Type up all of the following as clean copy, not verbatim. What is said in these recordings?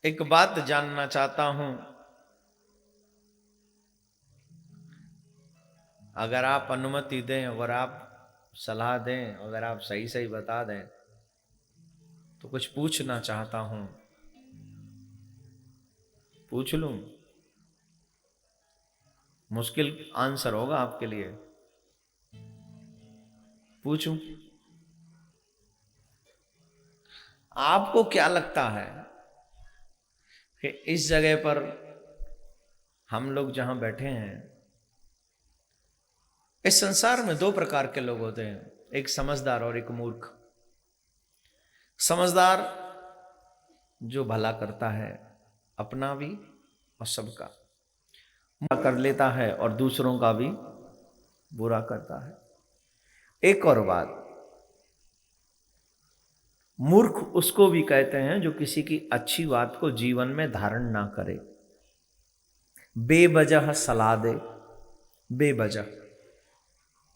एक बात जानना चाहता हूं, अगर आप अनुमति दें, अगर आप सलाह दें, अगर आप सही सही बता दें तो कुछ पूछना चाहता हूं। पूछ लूं? मुश्किल आंसर होगा आपके लिए। पूछूं? आपको क्या लगता है कि इस जगह पर हम लोग जहां बैठे हैं, इस संसार में दो प्रकार के लोग होते हैं, एक समझदार और एक मूर्ख। समझदार जो भला करता है, अपना भी और सबका बुरा कर लेता है और दूसरों का भी बुरा करता है। एक और बात, मूर्ख उसको भी कहते हैं जो किसी की अच्छी बात को जीवन में धारण ना करे, बेवजह सलाह दे। बेवजह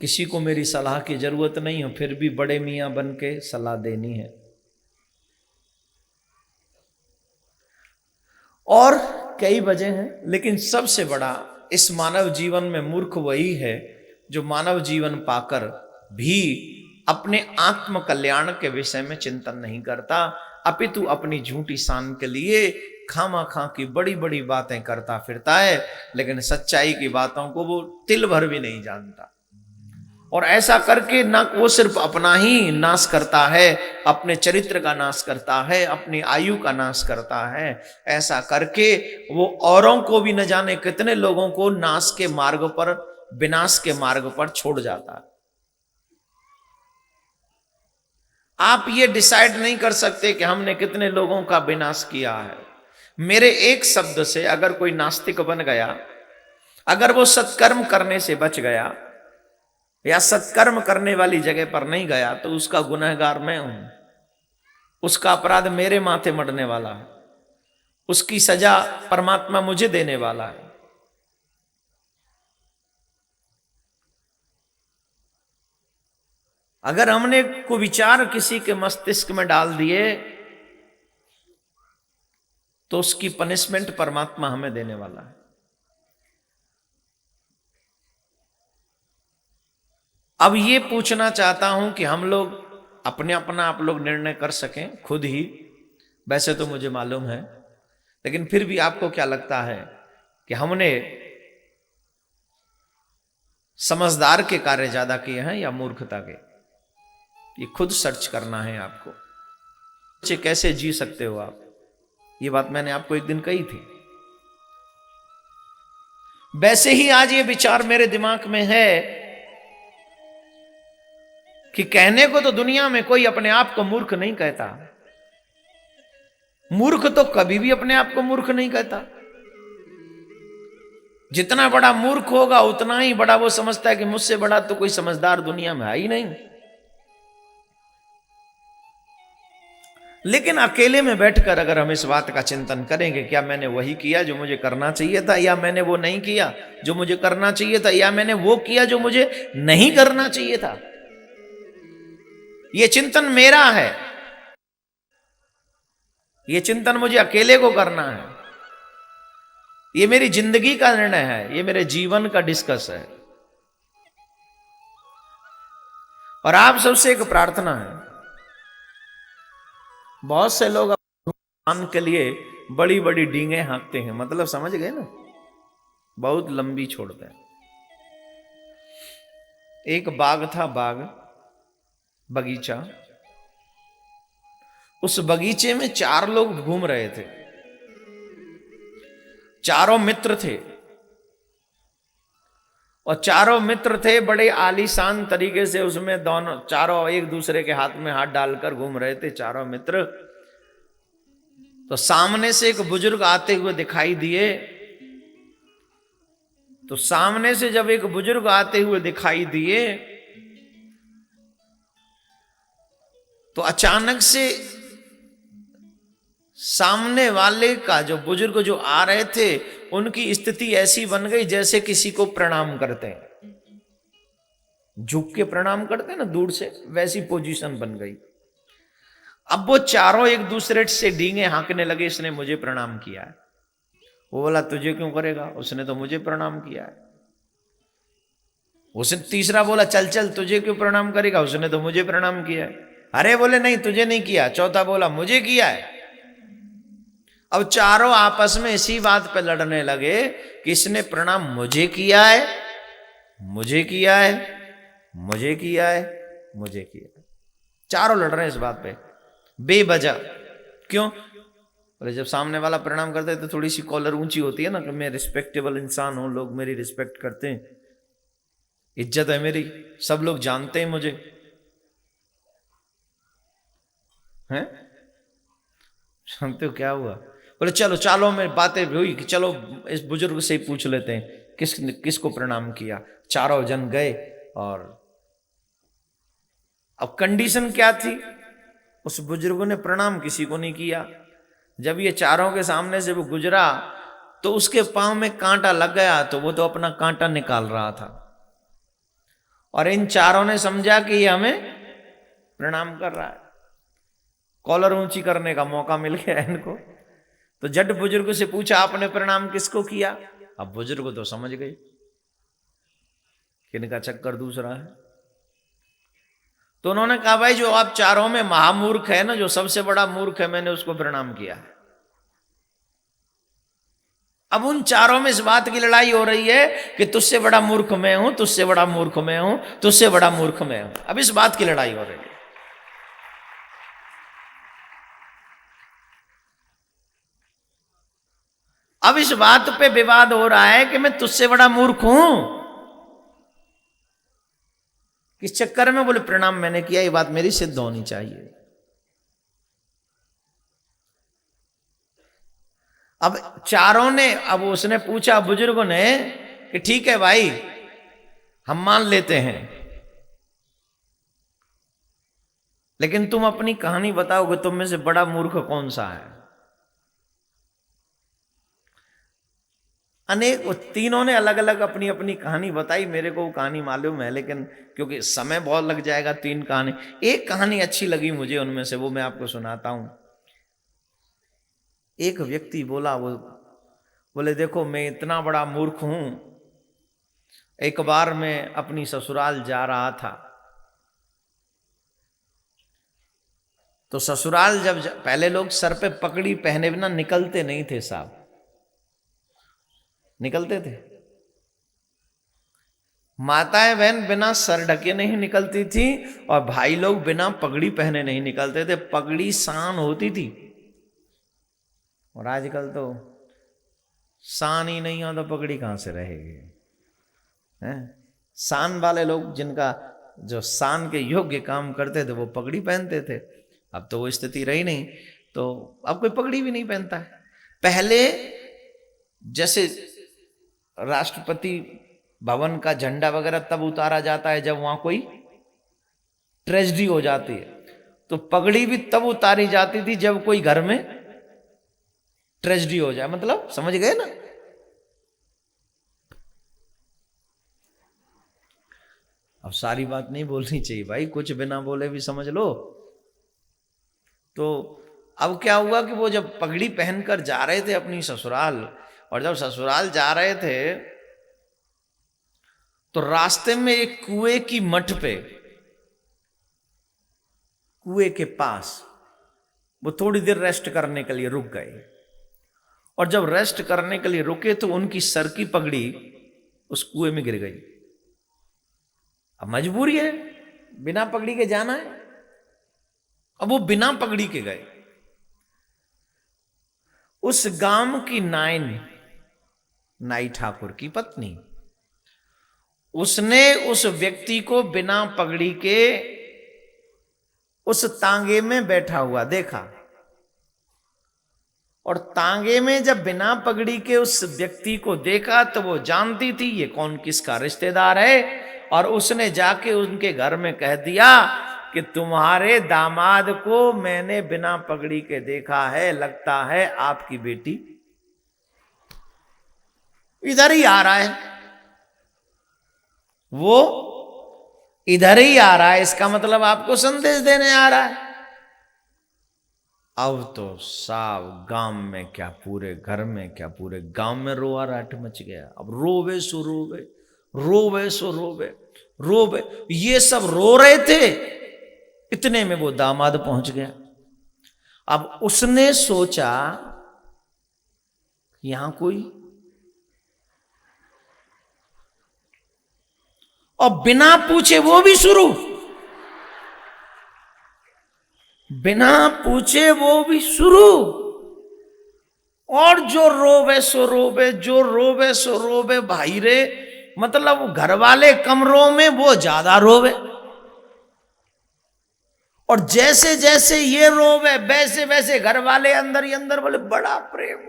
किसी को मेरी सलाह की जरूरत नहीं हो, फिर भी बड़े मियां बन के सलाह देनी है। और कई वजह हैं, लेकिन सबसे बड़ा इस मानव जीवन में मूर्ख वही है जो मानव जीवन पाकर भी अपने आत्म कल्याण के विषय में चिंतन नहीं करता, अपितु अपनी झूठी शान के लिए खामा खा की बड़ी बड़ी बातें करता फिरता है, लेकिन सच्चाई की बातों को वो तिल भर भी नहीं जानता। और ऐसा करके ना वो सिर्फ अपना ही नाश करता है, अपने चरित्र का नाश करता है, अपनी आयु का नाश करता है। ऐसा करके वो औरों को भी न जाने कितने लोगों को नाश के मार्ग पर, विनाश के मार्ग पर छोड़ जाता है। आप ये डिसाइड नहीं कर सकते कि हमने कितने लोगों का विनाश किया है। मेरे एक शब्द से अगर कोई नास्तिक बन गया, अगर वो सत्कर्म करने से बच गया या सत्कर्म करने वाली जगह पर नहीं गया, तो उसका गुनहगार मैं हूं, उसका अपराध मेरे माथे मरने वाला है, उसकी सजा परमात्मा मुझे देने वाला है। अगर हमने कुविचार किसी के मस्तिष्क में डाल दिए तो उसकी पनिशमेंट परमात्मा हमें देने वाला है। अब ये पूछना चाहता हूं कि हम लोग अपने अपना आप लोग निर्णय कर सकें खुद ही, वैसे तो मुझे मालूम है, लेकिन फिर भी आपको क्या लगता है कि हमने समझदार के कार्य ज्यादा किए हैं या मूर्खता के? ये खुद सर्च करना है आपको। बच्चे कैसे जी सकते हो आप, ये बात मैंने आपको एक दिन कही थी। वैसे ही आज ये विचार मेरे दिमाग में है कि कहने को तो दुनिया में कोई अपने आप को मूर्ख नहीं कहता, मूर्ख तो कभी भी अपने आप को मूर्ख नहीं कहता। जितना बड़ा मूर्ख होगा उतना ही बड़ा वो समझता है कि मुझसे बड़ा तो कोई समझदार दुनिया में है ही नहीं। लेकिन अकेले में बैठकर अगर हम इस बात का चिंतन करेंगे, क्या मैंने वही किया जो मुझे करना चाहिए था, या मैंने वो नहीं किया जो मुझे करना चाहिए था, या मैंने वो किया जो मुझे नहीं करना चाहिए था, ये चिंतन मेरा है, ये चिंतन मुझे अकेले को करना है, ये मेरी जिंदगी का निर्णय है, ये मेरे जीवन का डिस्कस है। और आप सबसे एक प्रार्थना है, बहुत से लोग भगवान के लिए बड़ी बड़ी डींगे हाँकते हैं, मतलब समझ गए ना, बहुत लंबी छोड़ते हैं। एक बाग था, बाग बगीचा, उस बगीचे में 4 लोग घूम रहे थे, चारों मित्र थे, और चारों मित्र थे बड़े आलीशान तरीके से, उसमें दोनों चारों एक दूसरे के हाथ में हाथ डालकर घूम रहे थे चारों मित्र। तो सामने से एक बुजुर्ग आते हुए दिखाई दिए, तो सामने से जब एक बुजुर्ग आते हुए दिखाई दिए तो अचानक से सामने वाले का, जो बुजुर्ग जो आ रहे थे, उनकी स्थिति ऐसी बन गई जैसे किसी को प्रणाम करते हैं, झुक के प्रणाम करते हैं ना दूर से, वैसी पोजीशन बन गई। अब वो चारों एक दूसरे से डींगे हाँकने लगे, इसने मुझे प्रणाम किया है। वो बोला तुझे क्यों करेगा, उसने तो मुझे प्रणाम किया है। उसने तीसरा बोला चल चल तुझे क्यों प्रणाम करेगा, उसने तो मुझे प्रणाम किया है। अरे बोले नहीं तुझे नहीं किया। चौथा बोला मुझे किया है। अब चारों आपस में इसी बात पे लड़ने लगे कि इसने प्रणाम मुझे किया है, मुझे किया है, मुझे किया है, मुझे किया है। चारों लड़ रहे हैं इस बात पे बेवजह। क्यों? बोले जब सामने वाला प्रणाम करते हैं तो थोड़ी सी कॉलर ऊंची होती है ना, कि मैं रिस्पेक्टेबल इंसान हूं, लोग मेरी रिस्पेक्ट करते हैं, इज्जत है मेरी, सब लोग जानते हैं मुझे, हैं? जानते हो क्या हुआ? बोले चलो चलो, मैं बातें हुई कि चलो इस बुजुर्ग से ही पूछ लेते हैं किसको प्रणाम किया। चारों जन गए और अब कंडीशन क्या थी, उस बुजुर्ग ने प्रणाम किसी को नहीं किया। जब ये चारों के सामने से वो गुजरा तो उसके पांव में कांटा लग गया, तो वो तो अपना कांटा निकाल रहा था और इन चारों ने समझा कि ये हमें प्रणाम कर रहा है। कॉलर ऊंची करने का मौका मिल गया इनको, तो जट बुजुर्ग से पूछा आपने प्रणाम किसको किया। अब बुजुर्ग तो समझ गए कि इनका चक्कर दूसरा है। तो उन्होंने कहा भाई जो आप चारों में महामूर्ख है ना, जो सबसे बड़ा मूर्ख है, मैंने उसको प्रणाम किया है। अब उन चारों में इस बात की लड़ाई हो रही है कि तुझसे बड़ा मूर्ख मैं हूं, तुझसे बड़ा मूर्ख मैं हूं, तुझसे बड़ा मूर्ख मैं हूं। अब इस बात की लड़ाई हो रही है। अब इस बात पे विवाद हो रहा है कि मैं तुझसे बड़ा मूर्ख हूं। किस चक्कर में? बोले प्रणाम मैंने किया, ये बात मेरी सिद्ध होनी चाहिए। अब चारों ने, अब उसने पूछा बुजुर्गों ने कि ठीक है भाई हम मान लेते हैं, लेकिन तुम अपनी कहानी बताओ कि तुम में से बड़ा मूर्ख कौन सा है। अनेक तीनों ने अलग अलग अपनी अपनी कहानी बताई। मेरे को वो कहानी मालूम है, लेकिन क्योंकि समय बहुत लग जाएगा, तीन कहानी, एक कहानी अच्छी लगी मुझे उनमें से, वो मैं आपको सुनाता हूं। एक व्यक्ति बोला, वो बोले देखो मैं इतना बड़ा मूर्ख हूं, एक बार मैं अपनी ससुराल जा रहा था, तो ससुराल जब पहले लोग सर पे पगड़ी पहने बिना निकलते नहीं थे साहब, निकलते थे। माताएं बहन बिना सर ढके नहीं निकलती थी और भाई लोग बिना पगड़ी पहने नहीं निकलते थे। पगड़ी शान होती थी, और आजकल तो शान ही नहीं हो तो पगड़ी कहां से रहेगी, हैं? शान वाले लोग जिनका जो शान के योग्य काम करते थे वो पगड़ी पहनते थे। अब तो वो स्थिति रही नहीं, तो अब कोई पगड़ी भी नहीं पहनता है। पहले जैसे राष्ट्रपति भवन का झंडा वगैरह तब उतारा जाता है जब वहां कोई ट्रेजेडी हो जाती है, तो पगड़ी भी तब उतारी जाती थी जब कोई घर में ट्रेजेडी हो जाए। मतलब समझ गए ना? अब सारी बात नहीं बोलनी चाहिए भाई, कुछ बिना बोले भी समझ लो। तो अब क्या हुआ कि वो जब पगड़ी पहनकर जा रहे थे अपनी ससुराल, और जब ससुराल जा रहे थे तो रास्ते में एक कुएं की मठ पे, कुएं के पास वो थोड़ी देर रेस्ट करने के लिए रुक गए। और जब रेस्ट करने के लिए रुके तो उनकी सर की पगड़ी उस कुएं में गिर गई। अब मजबूरी है, बिना पगड़ी के जाना है। अब वो बिना पगड़ी के गए। उस गांव की नाई ठाकुर की पत्नी, उसने उस व्यक्ति को बिना पगड़ी के उस तांगे में बैठा हुआ देखा, और तांगे में जब बिना पगड़ी के उस व्यक्ति को देखा तो वो जानती थी ये कौन किसका रिश्तेदार है, और उसने जाके उनके घर में कह दिया कि तुम्हारे दामाद को मैंने बिना पगड़ी के देखा है, लगता है आपकी बेटी इधर ही आ रहा है, वो इधर ही आ रहा है, इसका मतलब आपको संदेश देने आ रहा है। अब तो साहब गांव में क्या, पूरे घर में क्या, पूरे गांव में रोआ राट मच गया। अब रोवे सो रोवे, रोवे सो रोवे, रोवे। ये सब रो रहे थे, इतने में वो दामाद पहुंच गया। अब उसने सोचा यहां कोई, और बिना पूछे वो भी शुरू, बिना पूछे वो भी शुरू। और जो रोवे सो रोवे, जो रोवे सो रोवे भाई रे, मतलब घर वाले कमरों में वो ज्यादा रोवे। और जैसे जैसे ये रोवे वैसे वैसे घर वाले अंदर ही अंदर बोले बड़ा प्रेम,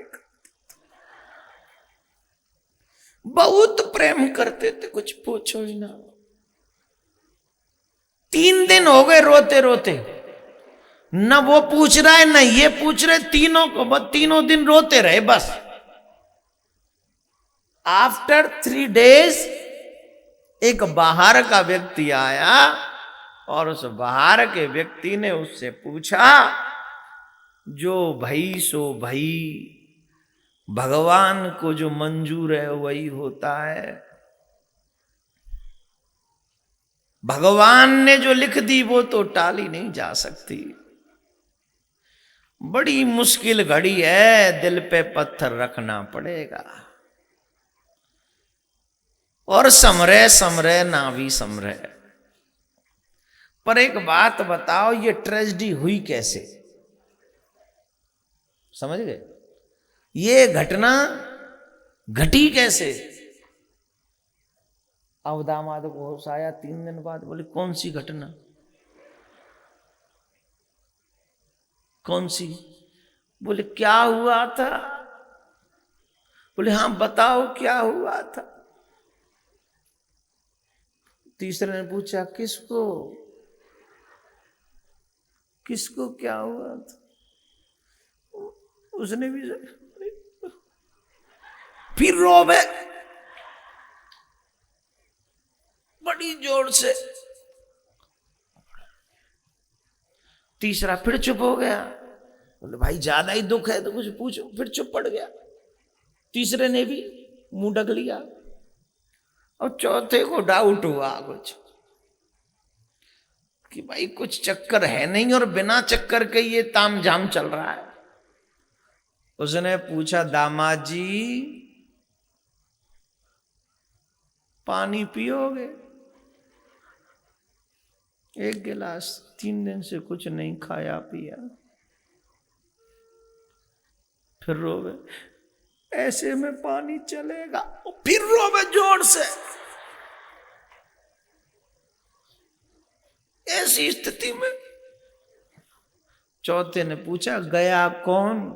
बहुत प्रेम करते थे, कुछ पूछो ही ना। 3 दिन हो गए रोते रोते, न वो पूछ रहा है न ये पूछ रहे, तीनों को, तीनों दिन रोते रहे बस। आफ्टर 3 डेज एक बाहर का व्यक्ति आया और उस बाहर के व्यक्ति ने उससे पूछा, जो भई सो भई, भगवान को जो मंजूर है वही होता है। भगवान ने जो लिख दी वो तो टाली नहीं जा सकती। बड़ी मुश्किल घड़ी है, दिल पे पत्थर रखना पड़ेगा। और समरे समरे ना भी समरे। पर एक बात बताओ, ये ट्रेजेडी हुई कैसे? समझ गए? ये घटना घटी कैसे? अब दामाद को होश आया 3 दिन बाद, बोले कौन सी घटना, कौन सी? बोले क्या हुआ था? बोले हाँ बताओ क्या हुआ था। तीसरे ने पूछा किसको, किसको क्या हुआ था? उसने भी फिर रोवे बड़ी जोर से। तीसरा फिर चुप हो गया, बोले भाई ज्यादा ही दुख है तो कुछ पूछो। फिर चुप पड़ गया। तीसरे ने भी मुंह ढक लिया। और चौथे को डाउट हुआ कुछ, कि भाई कुछ चक्कर है नहीं और बिना चक्कर के ये तामझाम चल रहा है। उसने पूछा दामाद जी पानी पियोगे? 1 गिलास, 3 दिन से कुछ नहीं खाया पिया। फिर रोवे, ऐसे में पानी चलेगा? फिर रोवे जोर से। ऐसी स्थिति में चौथे ने पूछा गया कौन?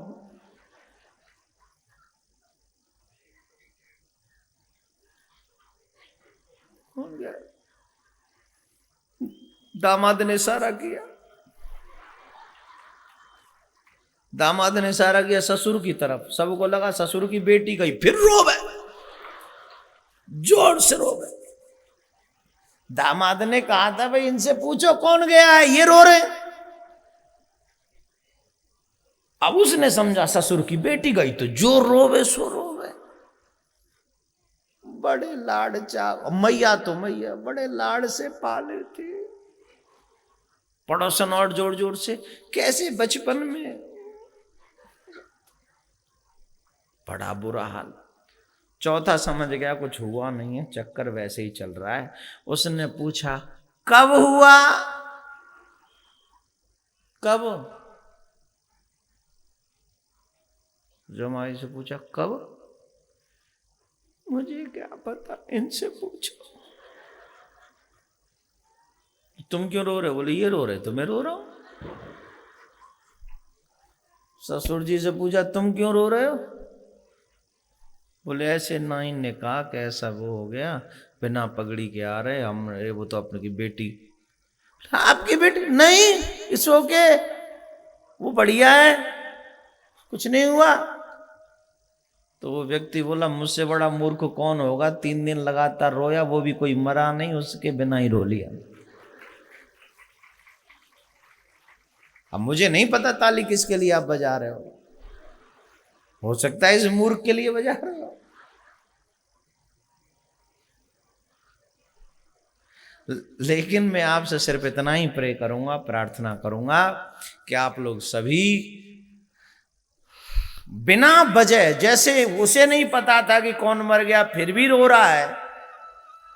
कौन गया? दामाद ने इशारा किया, दामाद ने इशारा किया ससुर की तरफ। सबको लगा ससुर की बेटी गई। फिर रोवे, जोर से रोवे। दामाद ने कहा था भाई इनसे पूछो कौन गया है, ये रो रहे। अब उसने समझा ससुर की बेटी गई तो जो रोवे सो रोवे। बड़े लाड चाव, मैया तो मैया बड़े लाड से पाले थे। पड़ोसन और जोर जोर से, कैसे बचपन में। बड़ा बुरा हाल। चौथा समझ गया कुछ हुआ नहीं है, चक्कर वैसे ही चल रहा है। उसने पूछा कब हुआ? कब? जमाई से पूछा कब? मुझे क्या पता, इनसे पूछो। तुम क्यों रो रहे हो? बोले ये रो रहे तो मैं रो रहा हूं। ससुर जी से पूछा तुम क्यों रो रहे हो? बोले ऐसे नाइन ने कहा कि ऐसा वो हो गया, बिना पगड़ी के आ रहे हम, वो तो अपने की बेटी। आपकी बेटी? नहीं, इट्स ओके, वो बढ़िया है, कुछ नहीं हुआ। तो वो व्यक्ति बोला मुझसे बड़ा मूर्ख कौन होगा, 3 दिन लगातार रोया, वो भी कोई मरा नहीं, उसके बिना ही रो लिया। अब मुझे नहीं पता ताली किसके लिए आप बजा रहे हो सकता है इस मूर्ख के लिए बजा रहे हो। लेकिन मैं आपसे सिर्फ इतना ही प्रे करूंगा, प्रार्थना करूंगा कि आप लोग सभी बिना वजह, जैसे उसे नहीं पता था कि कौन मर गया फिर भी रो रहा है,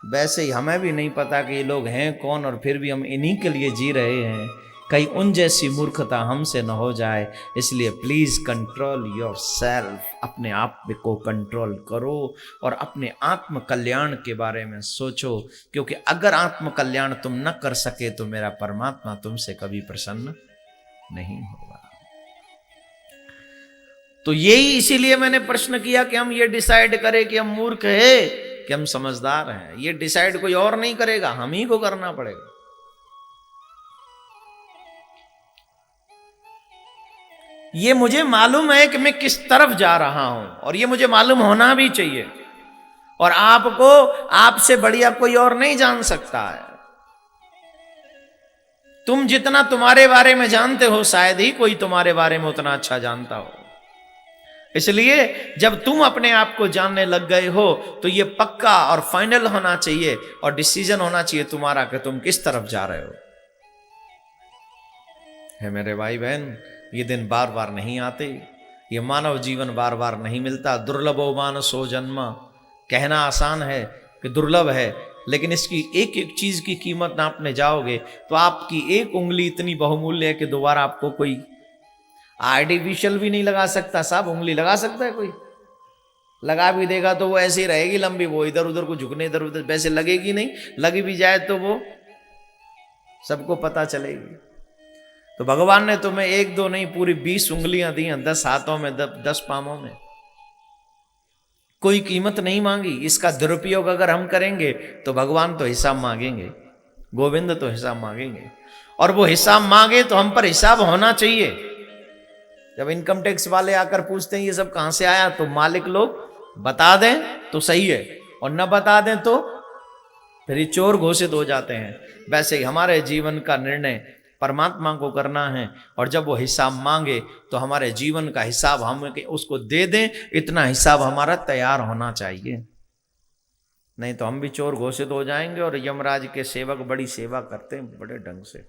वैसे ही हमें भी नहीं पता कि ये लोग हैं कौन और फिर भी हम इन्हीं के लिए जी रहे हैं। कहीं उन जैसी मूर्खता हमसे न हो जाए, इसलिए प्लीज कंट्रोल योरसेल्फ, अपने आप को कंट्रोल करो और अपने आत्म कल्याण के बारे में सोचो, क्योंकि अगर आत्म कल्याण तुम न कर सके तो मेरा परमात्मा तुमसे कभी प्रसन्न नहीं होगा। तो यही इसीलिए मैंने प्रश्न किया कि हम ये डिसाइड करें कि हम मूर्ख है कि हम समझदार हैं। ये डिसाइड कोई और नहीं करेगा, हम ही को करना पड़ेगा। ये मुझे मालूम है कि मैं किस तरफ जा रहा हूं और ये मुझे मालूम होना भी चाहिए, और आपको आपसे बढ़िया कोई और नहीं जान सकता है। तुम जितना तुम्हारे बारे में जानते हो शायद ही कोई तुम्हारे बारे में उतना अच्छा जानता हो। इसलिए जब तुम अपने आप को जानने लग गए हो तो ये पक्का और फाइनल होना चाहिए और डिसीजन होना चाहिए तुम्हारा कि तुम किस तरफ जा रहे हो। है मेरे भाई बहन, ये दिन बार बार नहीं आते, ये मानव जीवन बार बार नहीं मिलता। दुर्लभो मानसो जन्म, कहना आसान है कि दुर्लभ है, लेकिन इसकी एक एक चीज की कीमत नापने जाओगे तो आपकी एक उंगली इतनी बहुमूल्य है कि दोबारा आपको कोई आर्टिफिशियल भी नहीं लगा सकता। साहब उंगली लगा सकता है कोई? लगा भी देगा तो वो ऐसे ही रहेगी लंबी, वो इधर उधर को झुकने इधर उधर वैसे लगेगी नहीं, लगी भी जाए तो वो सबको पता चलेगी। तो भगवान ने तुम्हें एक दो नहीं पूरी 20 उंगलियां दी हैं, 10 हाथों में 10 पांवों में, कोई कीमत नहीं मांगी। इसका दुरुपयोग अगर हम करेंगे तो भगवान तो हिसाब मांगेंगे, गोविंद तो हिसाब मांगेंगे, और वो हिसाब मांगे तो हम पर हिसाब होना चाहिए। जब इनकम टैक्स वाले आकर पूछते हैं ये सब कहां से आया, तो मालिक लोग बता दें तो सही है, और न बता दें तो फिर चोर घोषित हो जाते हैं। वैसे ही हमारे जीवन का निर्णय परमात्मा को करना है, और जब वो हिसाब मांगे तो हमारे जीवन का हिसाब हम उसको दे दें, इतना हिसाब हमारा तैयार होना चाहिए। नहीं तो हम भी चोर घोषित हो जाएंगे और यमराज के सेवक बड़ी सेवा करते हैं बड़े ढंग से।